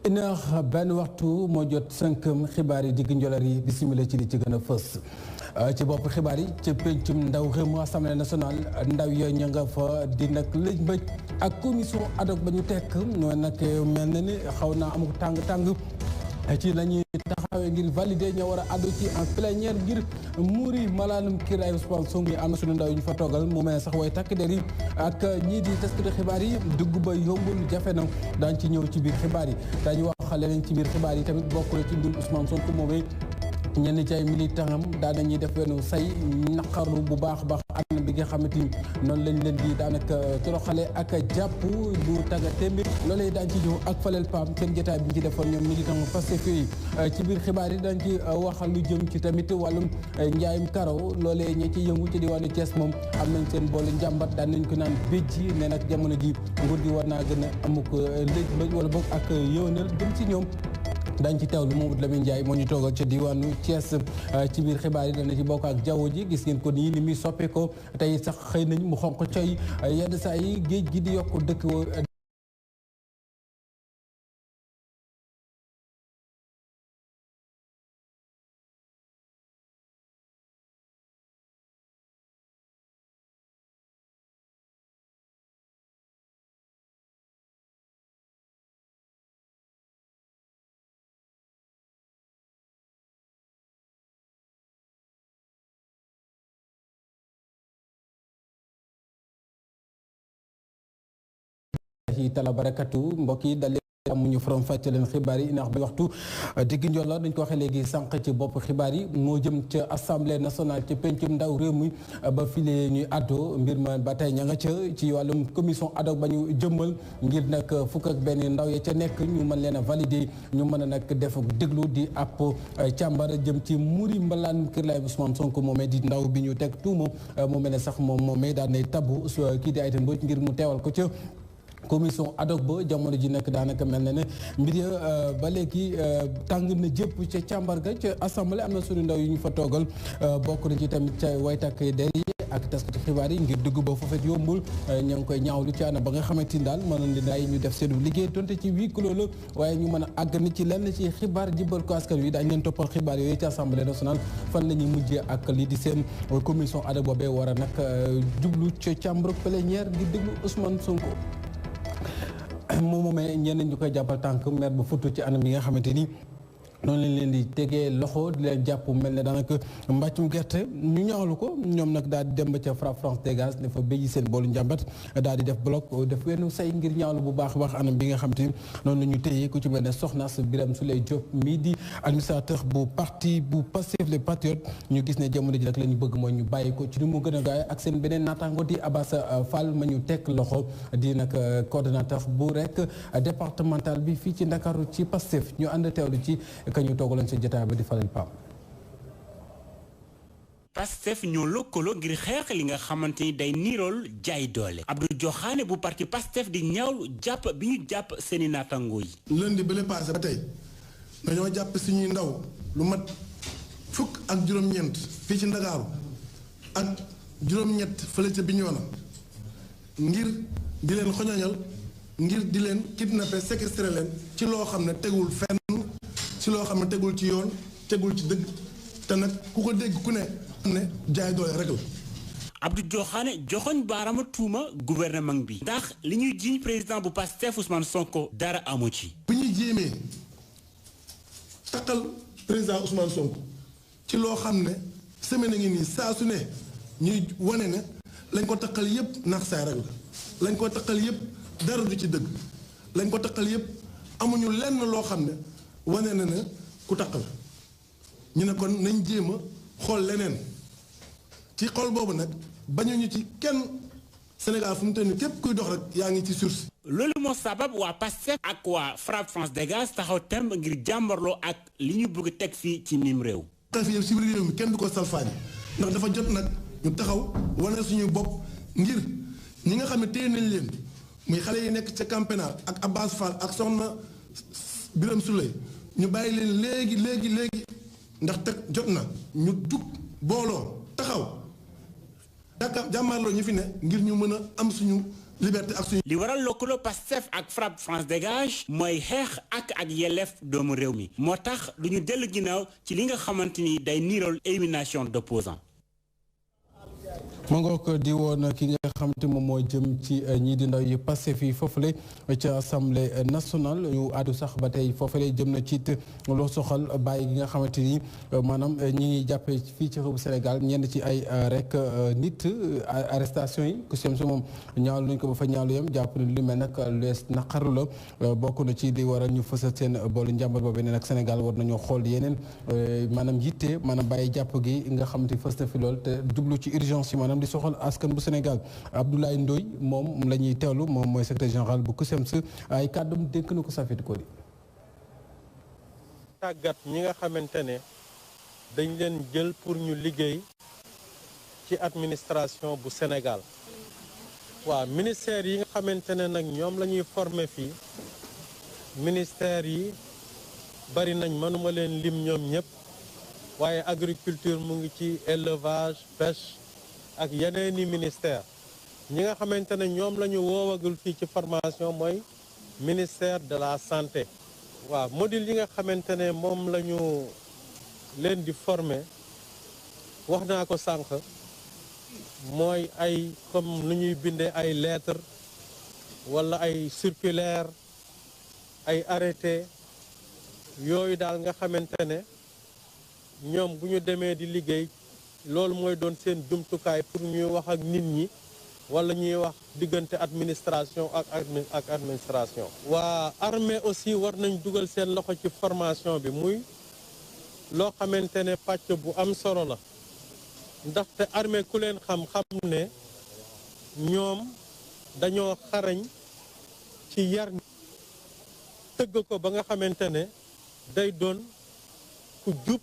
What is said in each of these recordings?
une heure benn waxtu moo jot 5 xibaar yi digg njolor yi bisimila ci li ci gën a fës ci bopp xibaar yi ci pencum ndaw réew mu assemblée nationale ndaw yooyu ña nga fa di nag lëj mbëj ak commission ad hoc ba ñu tekk ñoo nag mel na ni xaw naa amuk tàng-tàng ci la ñuy taxawee ngir valider ña war a àddu ci en plénière ngir muuri malaanum kiiraay Ousmane Sonko yi am na suñu ndaw yi ñu fa toogal mu mel sax way takk der yi ak ñii di taskati xibaar yi dugg ba yombul jafe na daañ ci ñëw ci biir xibaar yi dañu wax leneen ci biir xibaar yi tamit bokk na ci mbir Ousmane Sonko moomee ñenn ci ay militant am daan nañuy def benn say naqarlu bu baax a baax anam bi nga xamante ni noonu lañ leen di daanaka toroxale ak jàpp bu tagga témbir loolee daañ ci ñëw ak faleel pam seen jotaay bi ñu ci defoon ñoom militant Pastef yi ci biir xibaar yi dañ ci waxal lu jëm ci tamit wàllum njaayum karaw loolee ñi ci yëngu ci diwaanu Thiès moom am nañ seen boolu njàmbat daan nañ ko naan béjji ne nag jamono ji nguur gi war naa gën a amuk léeg bëj wala boog ak yëwnal jëm ci ñoom dañ ci teewlu Mamadou Lamine Ndiaye moo ñu toogal ca diwaanu Thiès ci biir xibaar yi dana ci bokk ak jaww ji gis ngeen ko nii ni muy soppe ko tey sax xëy nañ mu xonq coy yenn saa yi géej gi di yokk dëkk ci tala barakatu mbokk yi dal amuñu from fàcce leen xibaar yi inax bi waxtu digg njool la dañ ko waxee léegi sànq ci bopp xibaar yi moo jëm ca assemblée nationale ca pencum ndaw réew mi ba file ñuy àddoo mbir ma ba tey ña nga ca ci wàllum commission ad hoc ba ñu jëmmal ngir nag fukk ak benn ndaw ya ca nekk ñu mën leen a valider ñu mën a nag def déglu di ab càmbar jëm ci muri mbalaan kër lay Ousmane Sonko moomee di ndaw bi ñu teg tuuma mu mel ne sax moomee daan nay tabu kii di Aïda Mbodj ngir mu teewal ko ca commission ad hoc ba jamono ji nekk daanaka mel na ne mbir ya ba léegi tàng na jëpp ca càmbar ga ca assemblée am na suñu ndaw yu ñu fa toogal bokk na ci tamit ca waytak der yi ak taskati xibaar yi ngir dugg ba foofet yombul ña ngi koy ñaawlu ci ana ba nga xamante ni daal mënoon leen ay ñu def seen liggéey donte ci huis clos la waaye ñu mën a àgg ni ci lenn ci xibaar jibal ko askan wi daañu leen toppal xibaar yooyu ci assemblée nationale fan la ñuy mujjee ak lii di seen commission ad hoc boobee war a nag jublu ca càmbar plénière ngir déglu Ousmane Sonko. moom moomee ñenn ñu koy jàppal tànk maire ba futu ci anam bi nga xamante ni noonu lañ leen di tegee loxo di leen jàpp mel ne daanaka mbàccum gerte ñu ñaawlu ko ñoom nag daal di dem ba ca FRAPP France Dégage ne fa béji seen boolu njàmbat daal di def bloc def wenn say ngir ñaawlu bu baax a baax anam bi nga xamante ni noonu la ñu téye ku ci mel ne Soxnaas Birame Souleye Diop mii di administrateur bu parti bu Pastef les Patriotes ñu gis ne jamono ji nag la ñu bëgg mooy ñu bàyyi ko ci ni mu gën a gaay ak seen beneen naataango di Abass Fall ma ñu teg loxo di nag coordonnateur bu rek départemental bi fii ci Ndakaaru ci Pastef ñu ànd teewlu ci ka ñu toogaloon ci jotaay ba di falal Pam. Pastef ñoo lëkkaloo ngir xeex li nga xamante ni day niirool jaay doole Abdou Diokhane bu parti Pastef di ñaawlu jàpp bi ñu jàpp seeni naatangoo yi. lundi ba le passé ba tey dañoo jàpp suñuy ndaw lu mat fukk ak juróom-ñeent fii ci Ndakaaru ak juróom-ñett fële ca Bignona ngir di leen xoñoñal ngir di leen kidnappé séquestré leen ci loo xam ne tegul fenn. ci loo xam ne tegul ci yoon tegul ci dëgg te nag ku ko dégg ku ne xam ne jaay doole rek la. Abdou Diokhane joxoñ baaraama tuuma gouvernement bi. ndax li ñuy jiiñ président bu Pastef Ousmane Sonko dara amu ci. bu ñuy jéemee takkal président Ousmane Sonko ci loo xam ne semaine ngi nii saa su ne ñuy wane ne lañ ko takkal yépp nax saay rek la lañ ko takkal yépp dara du ci dëgg lañ ko takkal yépp amuñu lenn loo xam ne. wane na ne ku taq la ñu ne kon nañ jéem a xool leneen ci xool boobu nag bañuñu ci kenn Sénégal fu mu toll nii képp kuy dox rek yaa ngi ci source. loolu moo sabab waa Pastef ak waa FRAPP France Dégage taxaw temb ngir jàmbarloo ak li ñu bëgg teg fii ci mim réew. tax fi ci réew mi kenn du ko salfaañi ndax dafa jot nag ñu taxaw wane suñu bopp ngir ñi nga xam ne téye nañ leen muy xale yi nekk ca Camp Pénal ak Abass Fall ak Soxna Birame Souleye ñu bàyyi leen léegi ndax teg jot na ñu jug booloo taxaw Dakar jàmmaarloo ñu fi ne ngir ñu mën a am suñu liberté ak suñu. li waral lëkkaloo Pastef ak FRAPP France Dégage mooy xeex ak yelleef doomu réew mi moo tax du ñu dellu ginnaaw ci li nga xamante ni day niirool élimination d'opposants. ma ngoog di woon ki nga xamante moom moo jëm ci ñii di ndaw yi Pastef yi foofule ci assemblée nationale yu àddu sax ba tey foofule jëm na ci loo soxal bàyyi gi nga xamante ni maanaam ñi ngi jàppee fii ci réewu Sénégal ñenn ci ay rek nit arrestation yi ku sem si moom ñaawlu nañ ko ba fa ñaawlu yam jàpp ne lu mel nag lees naqaru la bokk na ci li waral ñu fësal seen boolu njàmbat boobu ne nag Sénégal war nañoo xool yeneen maanaam yitte maanaam bàyyi jàpp gi nga xamante fës na fi lool te jublu ci urgence yi maanaam di soxal askan bu Sénégal Abdoulaye Ndoye moom la ñuy teewlu moom mooy secrétaire général bu CUSEMS ay kàddum dénk na ko Safit Koli. tàggat ñi nga xamante ne dañ leen jël pour ñu liggéey ci administration bu Sénégal waaw ministère yi nga xamante ne nag ñoom la ñuy former fii ministère yi bari nañ mënuma leen lim ñoom ñëpp waaye agriculture mu ngi ci élevage pêche ak yeneeni ministère ñi nga xamante ne ñoom la ñu woowagul fii ci formation mooy ministère de la santé waaw module yi nga xamante ne moom la ñu leen di former wax naa ko sànq mooy ay comme lu ñuy bindee ay lettres walla ay circulaire ay arrêté yooyu daal nga xamante ne ñoom bu ñu demee di liggéey loolu mooy doon seen jumtukaay pour ñuy wax ak nit ñi wala ñuy wax diggante administration ak administration. waa armée aussi war nañ dugal seen loxo ci formation bi muy loo xamante ne pàcc bu am solo la ndaxte armée ku leen xam-xam ne ñoom dañoo xarañ ci yar tëgg ko ba nga xamante ne day doon ku jub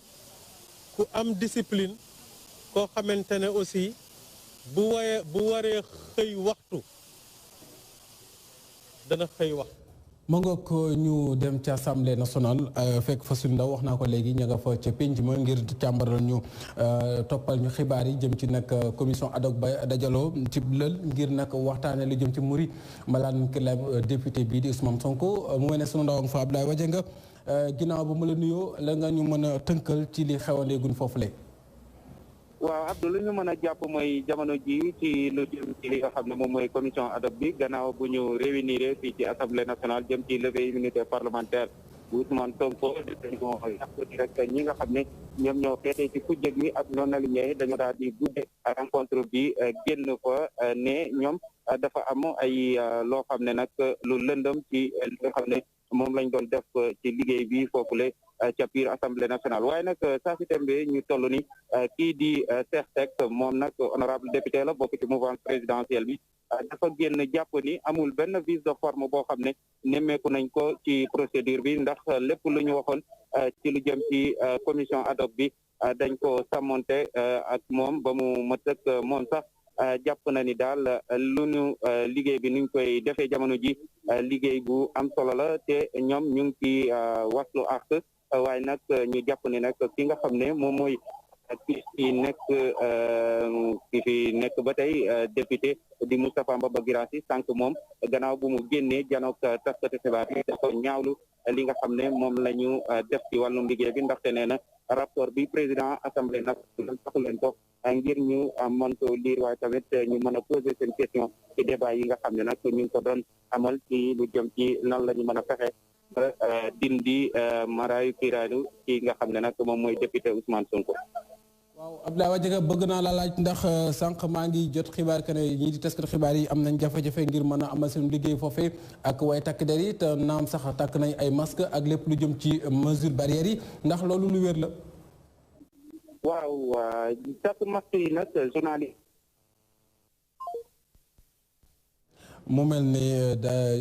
ku am discipline. koo xamante ne aussi bu waree xëy waxtu dana xëy waxtu. ma ngoog ñu dem ci assemblée nationale fekk fa suñu ndaw wax naa ko léegi ña nga fa ca pénc ma ngir càmbaral ñu toppal ñu xibaar yi jëm ci nag commission ad hoc ba dajaloo ci lël ngir nag waxtaane lu jëm ci muri malaan kilam député bii di Ousmane Sonko mu ne suñu ndaw nga fa Abdoulaye Wadianga ginnaaw ba mu la nuyoo la nga ñu mën a tënkal ci li xewandeegun foofu le waaw Abdou lu ñu mën a jàpp mooy jamono ji ci lu jëm ci li nga xam ne moom mooy commission ad hoc bi gannaaw bu ñu réunir fii ci assemblée nationale jëm ci levée immunité parlementaire bu Ousmane Sonko dañoo yàqu rek ñi nga xam ne ñoom ñoo féetee ci kujje gi ak non aligné dañoo daal di gudde rencontre bi génn fa ne ñoom dafa am ay loo xam ne nag lu lëndëm ci li nga xam ne moom lañ doon def ci liggéey bi foofule ca biir assemblée nationale waaye nag saa si tembe ñu toll ni kii di Cheikh Seck moom nag honorable député la bokk ci mouvance présidentielle bi dafa génn jàpp ni amul benn vice de forme boo xam ne nemmeeku nañ ko ci procédure bi ndax lépp lu ñu waxoon ci lu jëm ci commission ad hoc bi dañ ko sàmmonte ak moom ba mu mat ak moom sax jàpp na ni daal lu ñu liggéey bi nuñ koy defee jamono ji liggéey bu am solo la te ñoom ñu ngi ci waslu ak waaye nag ñu jàpp ne nag ki nga xam ne moom mooy ki fi nekk ba tey député di Moustapha Mbaba Guirassy sànq moom gannaaw bu mu génnee janook taskati xibaar yi dafa ñaawlu li nga xam ne moom la ñu def ci wàllum liggéey bi ndaxte nee na rapport bi président assemblée nationale sax leen ko ngir ñu mën ko lire waaye tamit ñu mën a poser seen question ci débat yi nga xam ne nag ñu ngi ko doon amal ci lu jëm ci nan la ñu mën a fexe dindi maraayu kiiraanu ci nga xam ne nag moom mooy député Ousmane Sonko. waaw Abdoulaye Wadianga bëgg naa la laaj ndax sànq maa ngi jot xibaar que ne ñii di taskat xibaar yi am nañ jafe-jafe ngir mën a amal seen liggéey foofee ak way takk der yi te naam sax takk nañ ay masque ak lépp lu jëm ci mesure barrières yi ndax loolu lu wér la. waaw takk masque yi nag journaliste. mu mel ni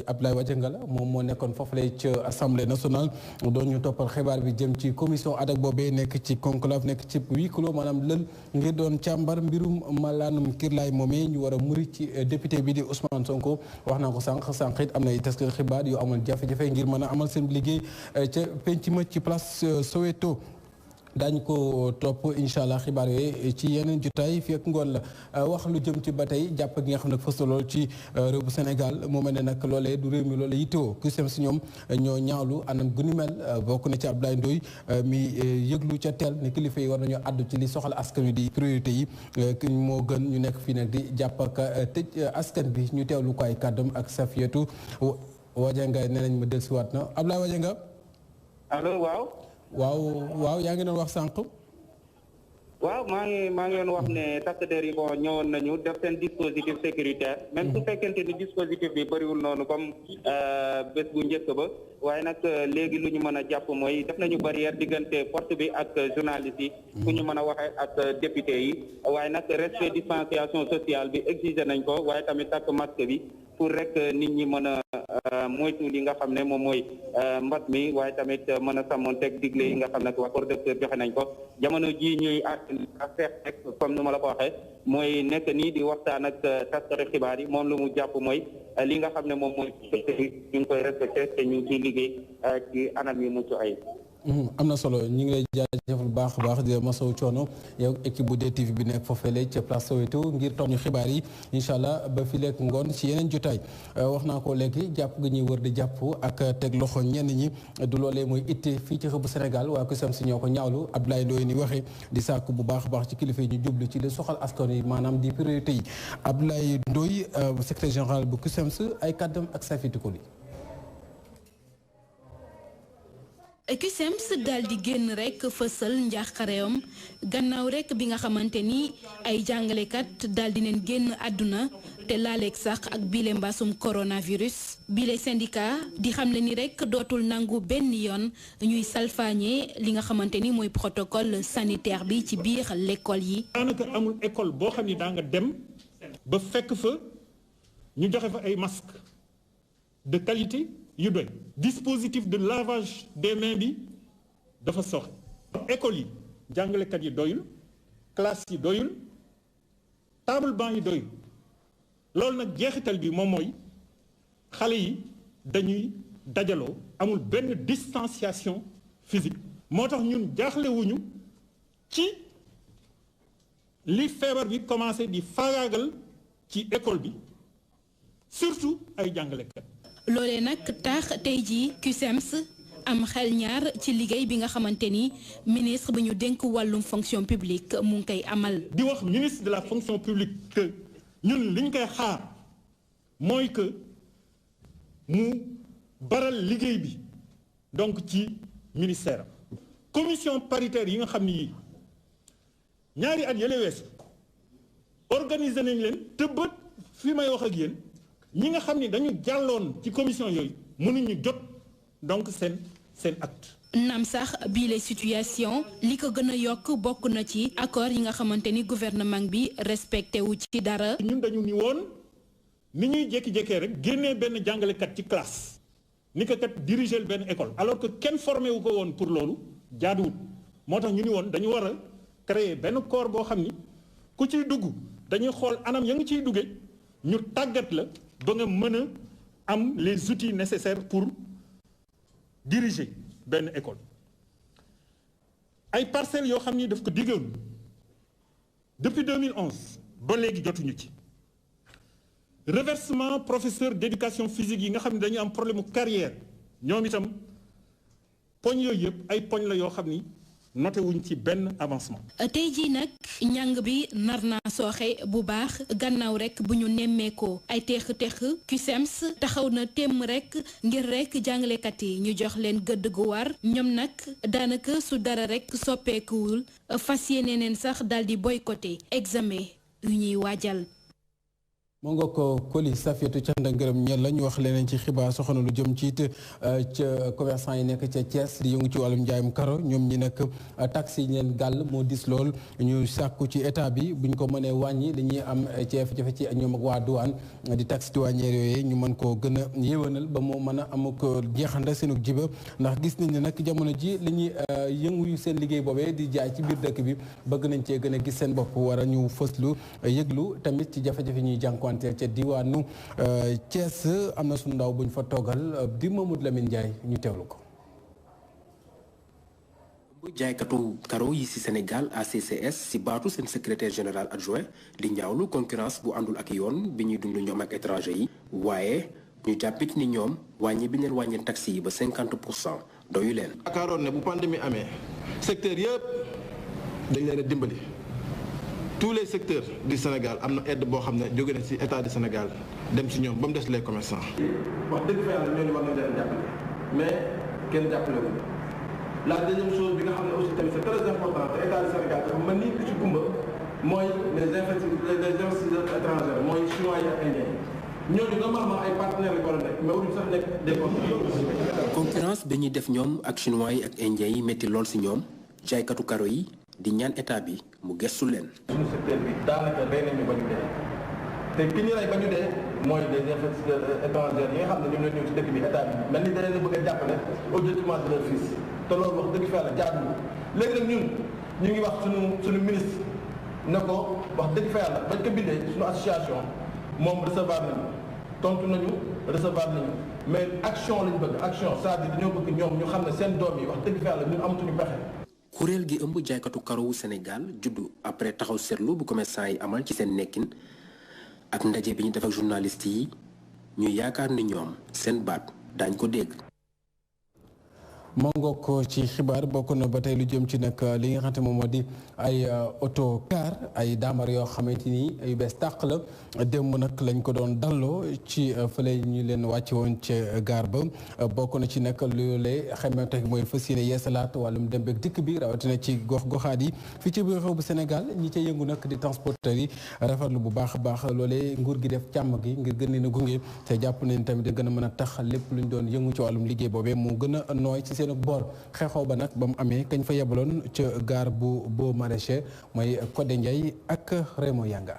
Abdoulaye Wadianga la moom moo nekkoon foofu lay ci assemblée nationale doon ñu toppal xibaar bi jëm ci commission ad hoc boobee nekk ci conclave nekk ci huis clos maanaam lël ngir doon càmbar mbirum malaanum kirlaay moomee ñu war a muri ci député bi di Ousmane Sonko wax naa ko sànq it am na ay taskat xibaar yu amal jafe-jafe ngir mën a amal seen liggéey ca penc ma ci place Soweto. daañu ko topp incha allah xibaar yooyu ci yeneen jotaay fii ak ngoon la wax lu jëm ci ba tey jàpp gi nga xam ne fës na lool ci réew bu Sénégal moo mel ne nag loolee du réew mi loolee yittewoo CUSEMS ñoom ñoo ñaawlu anam gu ni mel bokk na ci Abdoulaye Ndoye mi yëglu ca teel ne kilifa yi war nañoo àddu ci li soxal askan wi di priorité yi moo gën ñu nekk fii nag di jàpp ak tëj askan bi ñu teewlu ko ay kàddam ak Safiatou Wadianga nee nañ ma dellusiwaat na Abdoulaye Wadianga. allo waaw. waaw yaa ngi doon wax sànq. waaw maa ngi doon wax ne takk der yi bon ñëwoon nañu def seen dispositif sécuritaire même su fekkente ni dispositif bi bëriwul noonu comme bés bu njëkk ba waaye nag léegi lu ñu mën a jàpp mooy def nañu barrière diggante porte bi ak journaliste yi fu ñu mën a waxee ak député yi waaye nag respect distanciation sociale bi exiger nañ ko waaye tamit takk masque bi pour rek nit ñi mën a moytu li nga xam ne moom mooy mbas mi waaye tamit mën a sàmmonteeg digle yi nga xam ne waa docteur joxe nañ ko jamono ji ñuy feex rek comme ni ma la ko waxee mooy nekk nii di waxtaan ak taskatu xibaar yi moom lu mu jàpp mooy li nga xam ne moom mooy ñu ngi koy respecté te ñu ngi ciy liggéey ci anam yi mucc ay am na solo ñu ngi lay jaajëfal bu baax a baax di masawu coono yow équipe bu DTV bi nekk foofule ca place Soweto ngir toog ñu xibaar yi incha allah ba fi lekk ngoon ci yeneen jotaay wax naa ko léegi jàpp gi ñuy wër di jàpp ak teg loxo ñenn ñi du loolee mooy itte fii ci xëbu Sénégal waa CUSEMS ñoo ko ñaawlu Abdoulaye Ndoye ni waxee di sàkk bu baax a baax ci kilifa yi ñu jublu ci li soxal askan yi maanaam di priorité yi Abdoulaye Ndoye secrétaire général bu CUSEMS ay kàddam ak Safiatou Koli. CUSEMS daal di génn rek fësal njàqareem gannaaw rek bi nga xamante ni ay jàngalekat daal di leen génn àdduna te laaleeg sax ak bile mbasum coronavirus bile syndicat di xamle ni rek dootul nangu benn yoon ñuy salfaañe li nga xamante ni mooy protocole sanitaire bi ci biir l'école yi. daanaka amul école boo xam ni daa nga dem ba fekk fa ñu joxe fa ay masques de qualité. yu doy dispositif de lavage des mains bi dafa soxe école yi jàngalekat yi doyul classe yi doyul table banc yi doyul loolu nag jeexital bi moom mooy xale yi dañuy dajaloo amul benn distanciation physique moo tax ñun jaaxlewuñu ci li feebar bi commencé di faagaagal ci école bi surtout ay jàngalekat loolee nag tax tey jii CUSEMS am xel ñaar ci liggéey bi nga xamante ni ministre bi ñu dénk wàllum fonction publique mu ngi koy amal. di wax ministre de la fonction publique que ñun liñ koy xaar mooy que mu baral liggéey bi donc ci ministère commission paritaire yi nga xam ni yii ñaari at yële weesu organiser nañ leen te bët fi may wax ak yéen. ñi nga xam ni dañu jàlloon ci commission yooyu mënuñu jot donc seen acte. naam sax bii les situation li ko gën a yokk bokk na ci accord yi nga xamante ni gouvernement bi respecté wu ci dara. ñun dañu ni woon ni ñuy jékki-jékkee rek génnee benn jàngalekat ci classe ni ko kat diriger benn école alors que kenn formé wu ko woon pour loolu jaaduwut moo tax ñu ni woon dañu war a créer benn corps boo xam ni ku ciy dugg dañuy xool anam ya nga ciy duggee ñu tàggat la. ba nga mën a am les outils nécessaires pour diriger benn école ay parcelles yoo xam ni daf ko diggoon depuis 2011 ba léegi jotuñu ci reversement professeur d'éducation physique yi nga xam ne dañu am problème mu carrière ñoom itam poñ yooyu yëpp ay poñ la yoo xam ni noté wuñ ci benn avancement. tey jii nag njàng bi nar naa sooxe bu baax gannaaw rek bu ñu nemmeekoo ay teex-teex CUSEMS taxaw na temm rek ngir rek jàngalekat yi ñu jox leen gëdd gu war ñoom nag daanaka su dara rek soppeekuwul fas yéene neen sax daal di boycotté examen yu ñuy waajal. moo nga ko Koli Safiatou cant ak ngërëm ñeel la ñu wax leneen ci xibaar soxna lu jëm ci it ca commerçant yi nekk ca Thiès di yëngu ci wàllum njaayum karo ñoom ñi nag taxes yi leen gàll moo dis lool ñu sàkku ci état bi buñ ko mënee wàññi li ñuy am ci jafe-jafe ci ñoom ak waa douane di taxe douanière yooyu ñu mën koo gën a yéwénal ba moo mën a am ko jeexanda seenu jiba ndax gis nañ ne nag jamono ji li ñuy yëngu seen liggéey boobee di jaay ci biir dëkk bi bëgg nañ cee gën a gis seen bopp war a ñu fëslu yëglu tamit ci jafe-jafe ñuy jànkuwante ca diwaanu Thiès am na suñu ndaw buñ fa toogal di Mamadou Lamine Ndiaye ñu teewlu ko. jaaykatu karo yi ci Sénégal ACCS ci baatu seen secrétaire général adjoint di ñaawlu concurrence bu àndul ak yoon bi ñuy dund ñoom ak étranger yi waaye ñu jàppit ni ñoom wàññi bi leen wàññi taxi yi ba 50% doyu leen. yaakaaroon ne bu pandémie amee secteur yëpp dañ leen a dimbali tous les secteurs du Sénégal am na aide boo xam ne jóge na ci état du Sénégal dem ci ñoom ba mu des les commerçants. wax dëgg fa yàlla ñooñu war nañ leen jàppale mais kenn jàppale wu la deuxième chose bi nga xam ne aussi tamit c'est très important te état du Sénégal dafa mel ni ku ci gumba mooy les investisseurs étrangers mooy chinois yi ak indiens ñooñu normalement ay partenaires yu war a nekk mais wuñu sax nekk des concurrence bi ñuy def ñoom ak chinois yi ak indiens yi métti lool ci ñoom jaaykatu karo yi di ñaan état bi mu gëstu leen. suñu secteur bi daanaka rey nañu ba ñu dee te ki ñu rey ba ñu dee mooy les investisseurs étrangers yi nga xam ne ñoom ñoo ñëw ci dëkk bi état bi mel ni da leen a bëgg a jàppale au détriment de leur fils te loolu wax dëgg fa yàlla jaaduwul léegi nag ñun ñu ngi wax suñu ministre ne ko wax dëgg fa yàlla bañ ko bindee suñu association moom recevoir nañu tontu nañu recevoir nañu mais action lañ bëgg action c'est-à-dire dañoo bëgg ñoom ñu xam ne seen doom yi wax dëgg fa yàlla ñun amatuñu pexe. kuréel gi ëmb jaaykatu karowu Sénégal juddu après taxaw seetlu bu commerçant yi amal ci seen nekkin ak ndaje bi ñu def ak journaliste yi ñu yaakaar ni ñoom seen baat daañ ko dégg. moo ngoog ci xibaar bokk na ba tey lu jëm ci nag li nga xamante moom moo di ay autocar ay daamar yoo xamante ni yu bees tàq la démb nag lañ ko doon dalloo ci fële ñu leen wàcce woon ca gaar ba bokk na ci nag loolee xamante mooy fas yéene yeesalaat wàllum dem beeg dikk bi rawatina ci gox-goxaat yi fii ci biir réew bu Sénégal ñi ca yëngu nag di transporteurs yi rafetlu bu baax a baax loolee nguur gi def càmm gi ngir gën leen a gunge te jàpp nañ tamit di gën a mën a tax lépp luñ doon yëngu ci wàllum liggéey boobee mu gën a nooy ci seen boor xeexoo ba nag ba mu amee kañ fa yebaloon ca gaar bu boo maraîcher mooy Codé Ndiaye ak Rémo Yanga.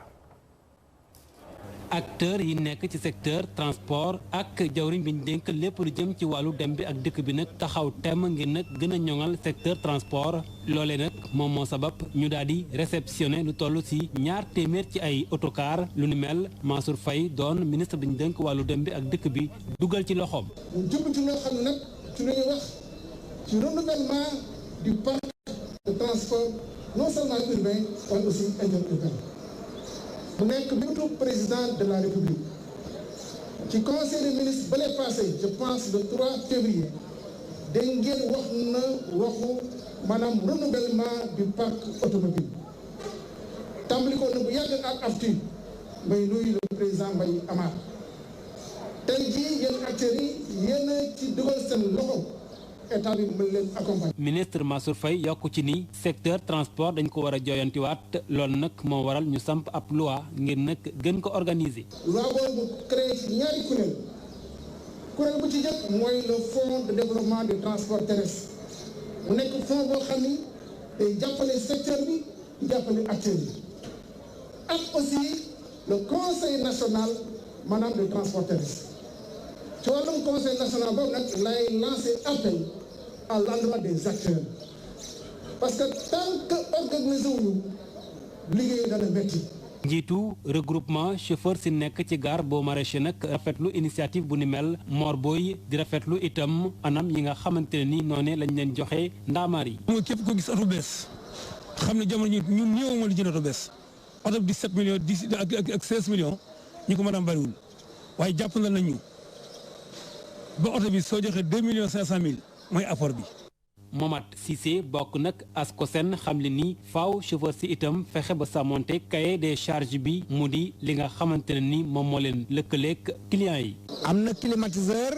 acteur yi nekk ci secteur transport ak jawriñ bi ñu dénk lépp lu jëm ci wàllu dem bi ak dëkk bi nag taxaw temm ngir nag gën a ñoŋal secteur transport loolee nag moom moo sabab ñu daal di réceptionné lu toll ci 200 ci ay autocar lu ni mel Mansour Faye doon ministre bi ñu dénk wàllu dem bi ak dëkk bi dugal ci loxoom. mu jëm ci loo xam ne nag ci lu ñuy wax ci renouvellement du parc de transport non seulement urbain mais aussi interurbain. mu nekk bitu président de la République ci conseil des ministres ba lay passé je pense le 3 février dégg ngeen wax na waxu maanaam renouvellement du parc automobile tàmbali ko na bu yàgg ak AFTU may nuyu le président Mbaye Amar tey jii yéen acteurs yi yéen ci dugal seen loxo état bi mën leen accompagner. ministre Mansour Faye yokku ci ni secteur transport dañ ko war a jooyantiwaat loolu nag moo waral ñu samp ab loi ngir nag gën ko organiser. loi boobu mu créé ci ñaari kuréel bu ci jëkk mooy le fonds de développement du transport terrestre mu nekk fonds boo xam ni day jàppale secteur bi jàppale acteurs yi ak aussi le conseil national maanaam de transport terrestre ci wàllum conseil national boobu nag lay lancé appel à l'endroit des acteurs parce que tant que organisé wuñu liggéey dana métti. njiitu regroupement chauffeur si nekk ci gare boo maraîcher nag rafetlu initiative bu ni mel Mor Boy di rafetlu itam anam yi nga xamante ne ni noone lañ leen joxe ndaamaar yi. mooy képp ko gis oto bees xam ne jamono ñun ñëw moo li jënd oto bees oto bi 17 millions 10 ak 16 millions ñu ko mën a am bariwul waaye jàpp na nañu ba oto bi soo joxee 2 millions 500 mille mooy apport bi. Momat Cissé bokk nag ASCOSEN xam le ni faaw chauffeur si itam fexe ba sàmmonte cahier des charges bi mu di li nga xamante ne ni moom moo leen lëkkaleeg clients yi. am na climatiseur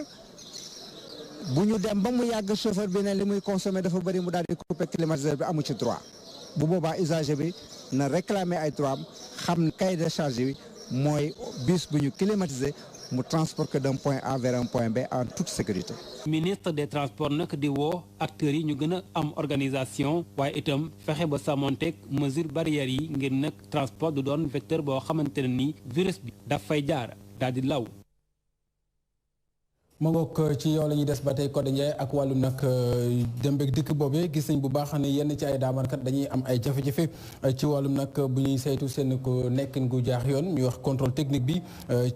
bu ñu dem ba mu yàgg chauffeur bi ne li muy consommé dafa bëri mu daal di couper climatiseur bi amu ci droit bu boobaa usager bi na réclamer ay droit am xam ne cahier des charges bi mooy bus bu ñu climatisé mu transporter d'un point A vers un point B en toute sécurité. ministre des transports nag di woo acteurs yi ñu gën a am organisation waaye itam fexe ba sàmmonteeg mesure barrières yi ngir nag transport du doon vecteur boo xamante ne ni virus bi daf fay jaar daal di law. ma ngoog ci yow la ñuy des ba tey Codé Ndiaye ak wàllu nag dem beeg dikk boobee gis nañ bu baax ne yenn ci ay daamarkat dañuy am ay jafe-jafe ci wàllum nag bu ñuy saytu seen ko nekkin gu jaax yoon ñuy wax contrôle technique bi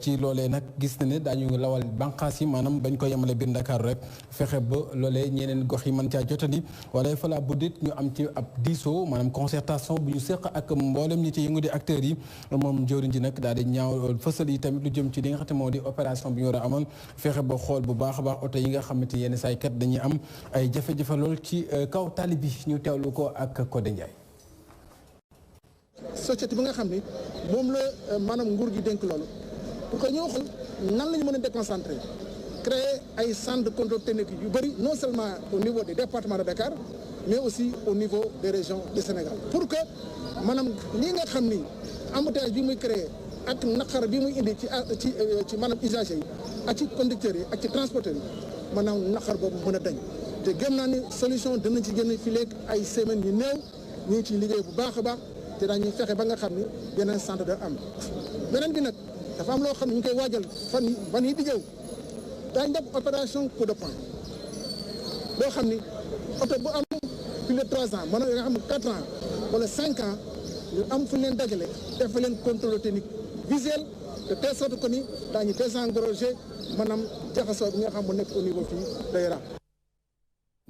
ci loolee nag gis na ne daañu lawal bànqaas yi maanaam bañ ko yemale biir Ndakaaru rek fexe ba loolee ñeneen gox yi mën caa jotandi wala fala buddit ñu am ci ab diisoo maanaam concertation bu ñu séq ak mboolem ñi ci yëngu di acteurs yi moom jëwriñ ji nag daal di ñaaw fësal yi tamit lu jëm ci li nga xam ne moo di opération bi ñu war a amoon fexe ba xool bu baax a baax oto yi nga xamante yenn saay kat dañuy am ay jafe-jafe lool ci kaw tali bi ñu teewlu ko ak Codé Ndiaye. société bi nga xam ni moom la maanaam nguur gi dénk loolu pour que ñu xool nan la ñu mën a déconcentrer créer ay centres de contrôle technique yu bëri non seulement au niveau des départements de Dakar mais aussi au niveau des régions du Sénégal pour que maanaam lii nga xam ni embouteillage bi muy créer ak naqar bi muy indi ci maanaam usagers yi ak ci conducteurs yi ak ci transporteurs yi maanaam naqar boobu mën a dañ te gëm naa ni solution dinañ ci génn fii léegi ay semaines yu néew ñu ngi ciy liggéey bu baax a baax te daañuy fexe ba nga xam ni yeneen centre da am beneen bi nag dafa am loo xam ne ñu ngi koy waajal fan yi di ñëw daañu def opération coup de poing boo xam ni oto bu am plus de 3 ans maanaam nga xam ne 4 ans wala 5 ans ñu am fu leen dajale def leen contrôle technique visuel de telle sorte que ni daañu désengorger maanaam jaxasoo bi nga xam mu nekk au niveau fii day ra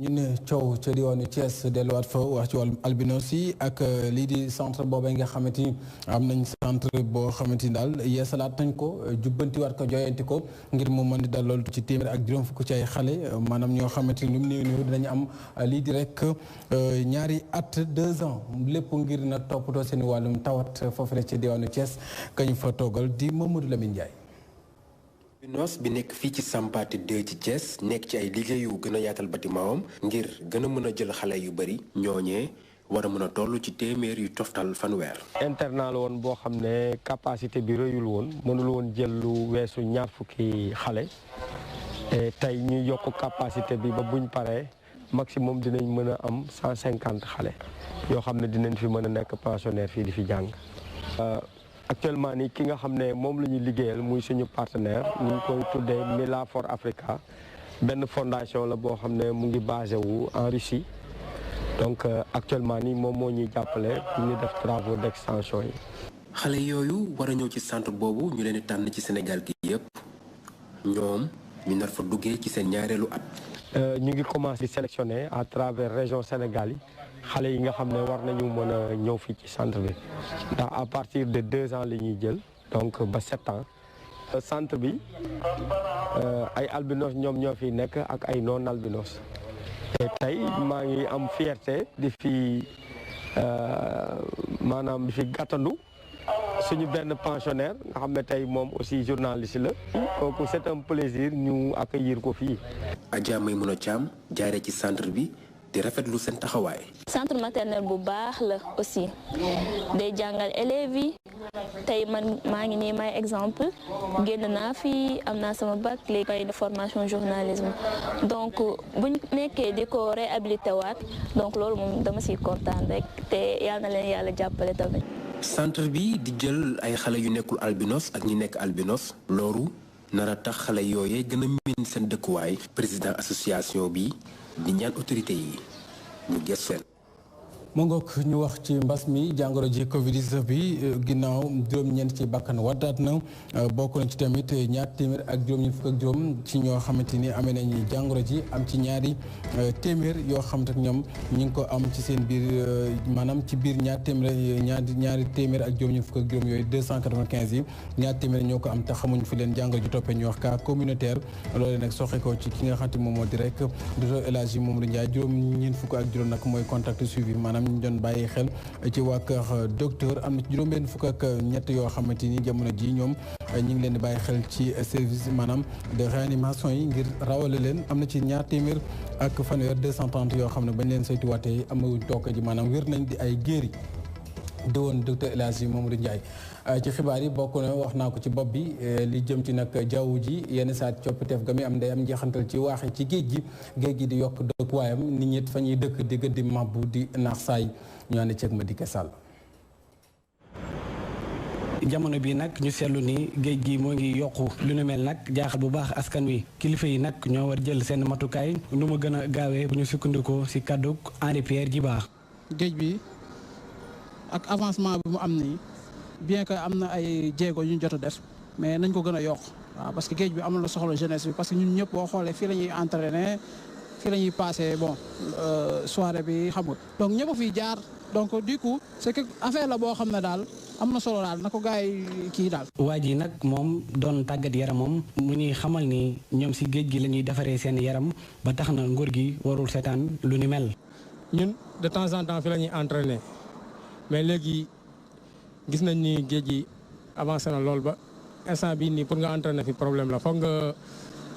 ñu ne coow ca diwaanu Thiès delluwaat fa wax ci wàllum albinos yi ak lii di centre boobee nga xamante ni am nañ centre boo xamante ni daal yeesalaat nañ ko jubbantiwaat ko joyanti ko ngir mu mën di dal loolu ci téeméer ak juróom fukk ci ay xale maanaam ñoo xamante ni lu mu néew néew dinañu am lii di rek ñaari at 2 ans lépp ngir nag toppatoo seen wàllum tawat foofu la ci diwaanu Thiès kañu fa toogal di Mamadou Lamine Ndiaye. albinos bi nekk fii ci Sampaati 2 ci Thiès nekk ci ay liggéey yu gën a yaatal bâtiment am ngir gën a mën a jël xale yu bari ñooñee war a mën a toll ci téeméer yu toftal fanweer. internat la woon boo xam ne capacité bi rëyul woon mënul woon jël lu weesu ñaar fukki xale tey ñu yokk capacité bi ba buñ paree maximum dinañ mën a am 150 xale yoo xam ne dinañ fi mën a nekk pensionnaire fii di fi jàng. actuellement nii ki nga xam ne moom la ñuy liggéeyal muy suñu partenaire ñu ngi koy tuddee Mila for Africa benn fondation la boo xam ne mu ngi basé wu en Russie donc actuellement nii moom moo ñuy jàppale pour ñu def travaux d'extension yi. xale yooyu war a ñëw ci centre boobu ñu leen di tànn ci Sénégal gi yépp ñoom ñu nar fa duggee ci seen ñaareelu at. ñu ngi commencé di sélectionner à travers région Sénégal yi xale yi nga xam ne war nañu mën a ñëw fii ci centre bi ndax à partir de 2 ans la ñuy jël donc ba 7 ans. centre bi ay albinos ñoom ñoo fi nekk ak ay non albinos te tey maa ngi am fierté di fi maanaam di fi gàttandu suñu benn pensionnaire nga xam ne tey moom aussi journaliste la kooku c'est un plaisir ñu accueillir ko fii. Adja Maymouna Thiam jaaree ci centre bi di rafetlu seen taxawaay. centre maternel bu baax la aussi day jàngal élèves yi tey man maa ngi nii may exemple génn naa fi am naa sama bac léegi may de formation journalisme donc buñ nekkee di ko réhabilité waat donc loolu moom dama siy kontaan rek te yal na leen yàlla jàppale tamit. centre bi di jël ay xale yu nekkul albinos ak ñi nekk albinos loolu nar a tax xale yooyee gën a miin seen dëkkuwaay. président association bi di ñaan autorité yi ñu gës seen. mu ngoog ñu wax ci mbas mi jàngoro ji Covid-19 bi ginnaaw juróom-ñeent ci bakkan waddaat na bokk na ci tamit ñaar téeméer ak juróom-ñeent fukk ak juróom ci ñoo xamante ni amee nañu jàngoro ji am ci ñaari téeméer yoo xamante ne ñoom ñu ngi ko am ci seen biir maanaam ci biir ñaari téeméer ak juróom-ñeent fukk ak juróom yooyu 295 yi ñaar téeméer ñoo ko am te xamuñ fi leen jàngoro ji toppee ñu wax cas communautaire loolee nag soxe ko ci ki nga xamante moom moo di rek docteur El Hadji Mamadou Ndiaye juróom-ñeent fukk ak juróom nag mooy contact suivi maanaam ñu doon bàyyi xel ci waa kër docteur am na ci juróom-benn fukk ak ñett yoo xamante ni jamono ji ñoom ñu ngi leen di bàyyi xel ci service maanaam de réanimation yi ngir rawale leen am na ci ñaar téeméer ak fanweer 230 yoo xam ne bañ leen saytuwaatee amawuñ toog ji maanaam wér nañ di ay géeri di woon docteur El Hadji Mamadou Ndiaye ci xibaar yi bokk na wax naa ko ci bopp bi li jëm ci nag jaww ji yenn saa coppiteef ga mi am day am njeexantal ci waaxe ci géej gi di yokk dëkkuwaayam nit ñi fa ñuy dëkk di gën di mabbu di naax saay ñu ànd ceeg ma dikke sàll jamono bi nag ñu seetlu ni géej gi moo ngi yokku lu nu mel nag jaaxal bu baax askan wi kilifa yi nag ñoo war jël seen matukaay nu mu gën a gaawee bu ñu sukkandikoo ci kàddu Henri Pierre Djiba. géej bi ak avancement bi mu am nii bien que am na ay jéego yu ñu jot a def mais nañ ko gën a yokk waaw parce que géej bi amul la soxla jeunesse bi parce que ñun ñëpp boo xoolee fii la ñuy entraîner fii la ñuy passer bon soirée bi xamul donc ñëpp a fiy jaar donc du coup c'est que affaire la boo xam ne daal am na solo daal na ko gars yi kii daal. waa ji nag moom doon tàggat yaramam mu ñuy xamal ni ñoom ci géej gi la ñuy defaree seen yaram ba tax na nguur gi warul seetaan lu ni mel. ñun de temps en temps fi la ñuy entraîner mais léegi gis nañ ni géej gi avancé na lool ba instant bii nii pour nga entraîner fi problème la foog nga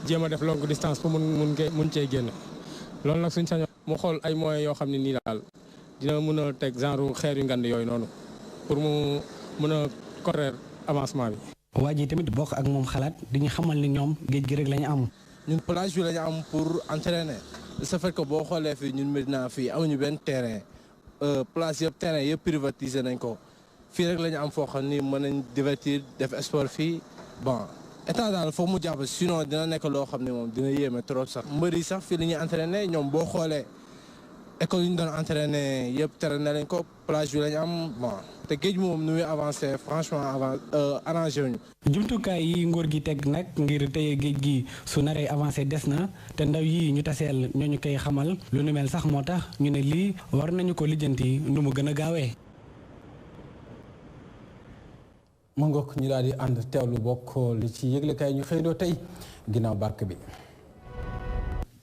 jéem a def longue distance pour mun cee génn loolu nag suñ sañoon mu xool ay moyens yoo xam ne nii daal dina mën a teg genre xeer yu ngand yooyu noonu pour mu mën a correr avancement bi. waa ji tamit bokk ak moom xalaat di ñu xamal ni ñoom géej gi rek la ñu am. ñun plage bi la ñu am pour entraîner ce fait que boo xoolee fii ñun Médina fii amuñu benn terrain place yëpp terrain yëpp privatisé nañ ko fii rek la ñu am foo xam ni mën nañ divertir def sport fii bon état daal foofu mu jàpp sinon dina nekk loo xam ne moom dina yéeme trop sax. mbër yi sax fii la ñuy entraîner ñoom boo xoolee école yu ñu doon entraîner yëpp terrain nañ ko plage bi la ñu am bon te géej moom nu muy avancé franchement arrangé wuñu. jumtukaay yi nguur gi teg nag ngir téye géej gi su naree avancé des na te ndaw yi ñu taseel ñoo ñu koy xamal lu nu mel sax moo tax ñu ne lii war nañu ko lijjanti nu mu gën a gaawee. mu ngoog ñu daal di ànd teewlu bokk li ci yëglekaay ñu xëyandoo tey ginnaaw barke bi.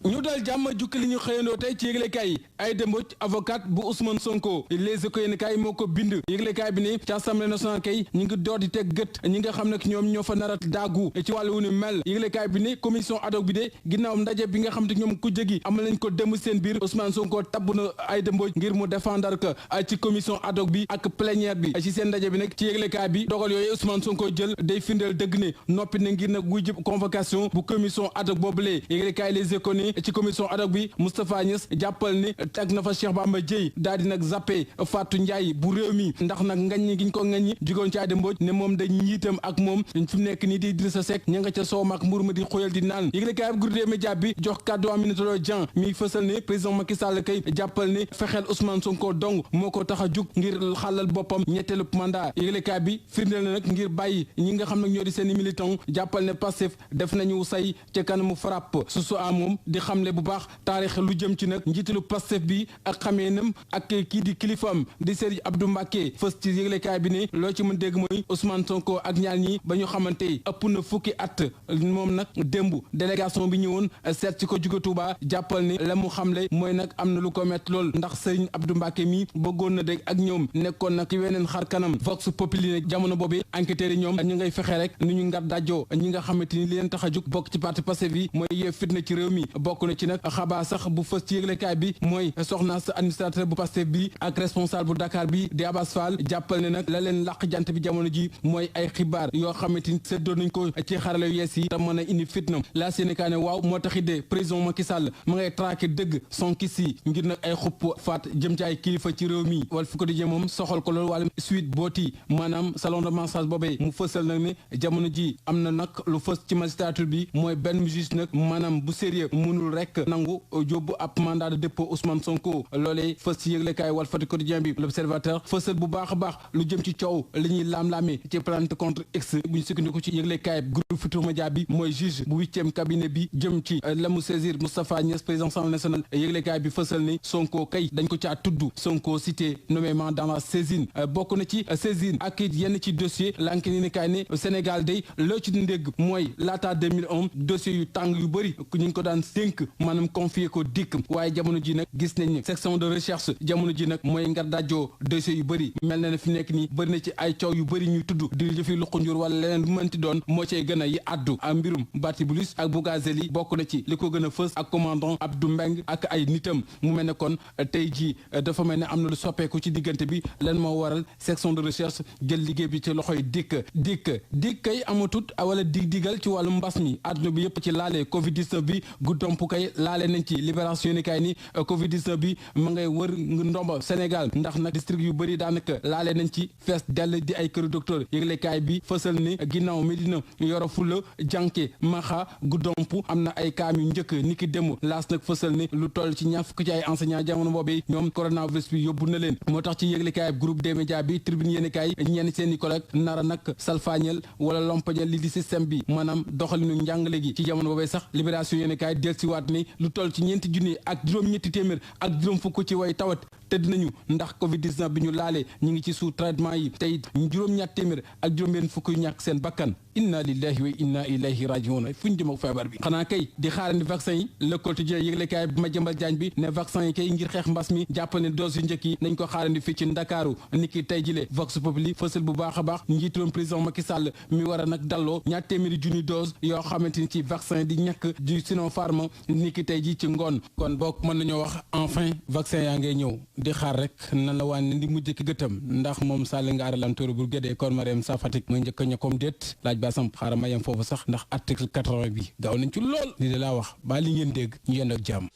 ñu dal jàmm jukki li ñu xëyandoo tey ci yëglekaay yi Aïda Mbodj avocate bu Ousmane Sonko Les Échos yéenekaay moo ko bind yëglekaay bi ne ci assemblée nationale kay ñi ngi door di teg gët ñi nga xam ne ñoom ñoo fa nar a daagu ci wàllu wu ni mel yëglekaay bi ne commission ad hoc bi de ginnaaw ndaje bi nga xam ne ñoom ku jëgi amal nañ ko dem seen biir Ousmane Sonko tabb na Aïda Mbodj ngir mu défendre que ci commission ad hoc bi ak plénière bi ci seen ndaje bi nag ci yëglekaay bi dogal yooyu Ousmane Sonko jël day firndeel dëgg ne noppi na ngir nag wuy jëb convocation bu commission ad hoc boobulee yëglekaay Les Échos ci commission ad hoc bi Moustapha Niass jàppal ni teg na fa Cheikh Bamba Dièye daal di nag zappé Fatou Ndiaye bu réew mi ndax nag ngaññi giñ ko ngaññi jugoon ci Aïda Mbodj ne moom dañ njiitam ak moom fi mu nekk nii di Idrissa Seck ña nga ca soow maak mbur ma di xoyal di naan yëglekaay bi groupe des médias bi jox kàddu Aminata Lô Dieng mi fësal ne président Macky Sall kay jàppal ne fexeel Ousmane Sonko dong moo ko tax a jug ngir xàllal boppam ñetteelu mandat yëglekaay bi firndeel na nag ngir bàyyi ñi nga xam nag ñoo di seeni militant jàppal ne Pastef def nañu say ca kanamu frappe su a moom di xamle bu baax taarix lu jëm ci nag njiitalu Pastef bi ak xameenam ak kii di kilifaam di Serigne Abdou Mbacké fës ci yëglekaay bi ne loo ci mën dégg mooy Ousmane Sonko ak ñaar ñi ba ñu xamante ëpp na fukki at moom nag démb délégation bi ñëwoon seet ci ko jóge Touba jàppal ni la mu xamle mooy nag am na lu ko métti lool ndax Serigne Abdou Mbacké mi bëggoon na dégg ak ñoom nekkoon nag ci weneen xar kanam Vox Populi ne jamono boobu enquêteurs yi ñoom ñu ngay fexe rek ni ñu ngar dajjoo ñi nga xamante ni li leen tax a jug bokk ci parti Pastef bi mooy yee fitna ci réew mi bokk na ci nag xabaar sax bu fës ci yëglekaay bi mooy soxna sa administrateur bu Pastef bi ak responsable bu Dakar bi di Abass Fall jàppal ne nag la leen làq jant bi jamono ji mooy ay xibaar yoo xamante ni séddoo nañ ko ci xarala yu yees yi te mën a indi fitna la Sénégal ne waaw moo taxit de président Macky Sall ma ngay traqué dëgg sonkis yi ngir nag ay xupp faat jëm ci ay kilifa ci réew mi wala fi ko di moom soxal ko loolu wàllum suite booti maanaam salon de massage boobee mu fësal nag ne jamono ji am na nag lu fës ci magistrature bi mooy benn juge nag maanaam bu sérieux mënul rek nangu yóbbu ab mandat de dépôt Ousmane Sonko loolee fës ci yëglekaay Walf Quotidien bi l'Observateur fësal bu baax a baax lu jëm ci coow li ñuy laam-laamee ci plainte contre X bu ñu sukkandiku ci yëglekaay groupe Futurs Médias bi mooy juge bu 8e cabinet bi jëm ci la mu saisir Moustapha Niass président Assemblée nationale yëglekaay bi fësal ni Sonko kay dañ ko caa tudd Sonko cité nommément dans la saisine bokk na ci saisine ak it yenn ci dossier lanki ni kaay ne Sénégal day loo ci ndégg mooy laata 2001 dossier yu tàng yu bëri ñu ngi ko daan dénk maanaam confié ko dikk waaye jamono ji nag gis nañ ne section de recherche jamono ji nag mooy ngar dajjoo dossier yu bëri mel na ne fi nekk nii bëri na ci ay coow yu bëri ñuy tudd di jëfi luqu njur wala leneen lu mënti doon moo cay gën a yi addu a mbirum Batibulis ak Bougazeli bokk na ci li ko gën a fës ak commandant Abdou Mbeng ak ay nitam mu mel ne kon tey jii dafa mel ne am na lu soppeeku ci diggante bi lan moo waral section de recherche jël liggéey bi ci loxoy dikk kay amatut wala dig-digal ci wàllu mbas mi àdduna bi yëpp ci laalee Covid 19 bi guddoom domp kay laale nañ ci libération ni kay ni Covid 19 bi ma ngay wër ndomba Sénégal ndax nag district yu bëri daanaka laale nañ ci fees dell di ay këru docteur yëglekaay bi fësal ni ginnaaw Medina Yoro Fula Jànke Maxa Goudomp am na ay kaam yu njëkk niki démb laas nag fësal ni lu toll ci ñaar fukk ci ay enseignant jamono boobu ñoom coronavirus bi yóbbu na leen moo tax ci yëglekaay groupe des médias bi tribune yéenekaay ñenn seen i collègue nara nag salfaañel wala lompañel li di système bi maanaam doxalinu njàngale gi ci jamono boobee sax libération yéenekaay dellusiwaat ni lu toll ci ñeenti junni ak juróom-ñetti téeméer ak juróom fukk ci way tawat tëdd nañu ndax Covid 19 bi ñu laalee ñu ngi ci sous traitement yi tey juróom-ñaar téeméer ak juróom-benn fukk yu ñàkk seen bakkan inna lillahi wa inna ilayhi rajiun fu ñu jëm ak feebar bi xanaa kay di xaarandi vaccin yi Le Quotidien yëglekaay bi Madiambal Diagne bi ne vaccin yi kay ngir xeex mbas mi jàppal ne dose yu njëkk yi nañ ko xaarandi fii ci Ndakaaru niki tey jile Vox Populi fësal bu baax a baax njiituram président Macky Sall mi war a nag dalloo ñaar téeméeri junni dose yoo xamante ni ci vaccin di ñàkk du Sinopharm niki tey ji ci ngoon kon bokk mën nañoo wax enfin vaccin yaa ngay ñëw di xaar rek nan la wànne di mujj ki gëttam ndax moom Sall ngaara lantoor bu gédee kon Mariam sa Fatick mooy njëkk a ñokkoom déet laaj ba sam xaaral ma yem foofu sax ndax article 80 bi gaaw nañ ci lool li de laa wax ba li ngeen dégg ñu yend ak jàmm.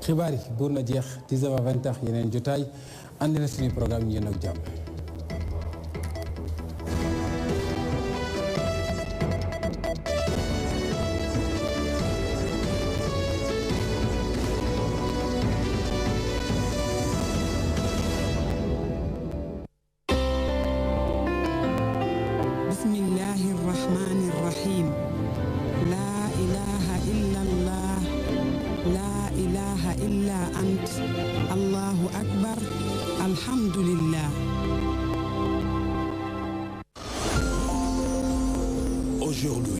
xibaar yi buur na jeex 10h20 yeneen jotaay ànd na suñu programme ñu yend ak jàmm. Aujourd'hui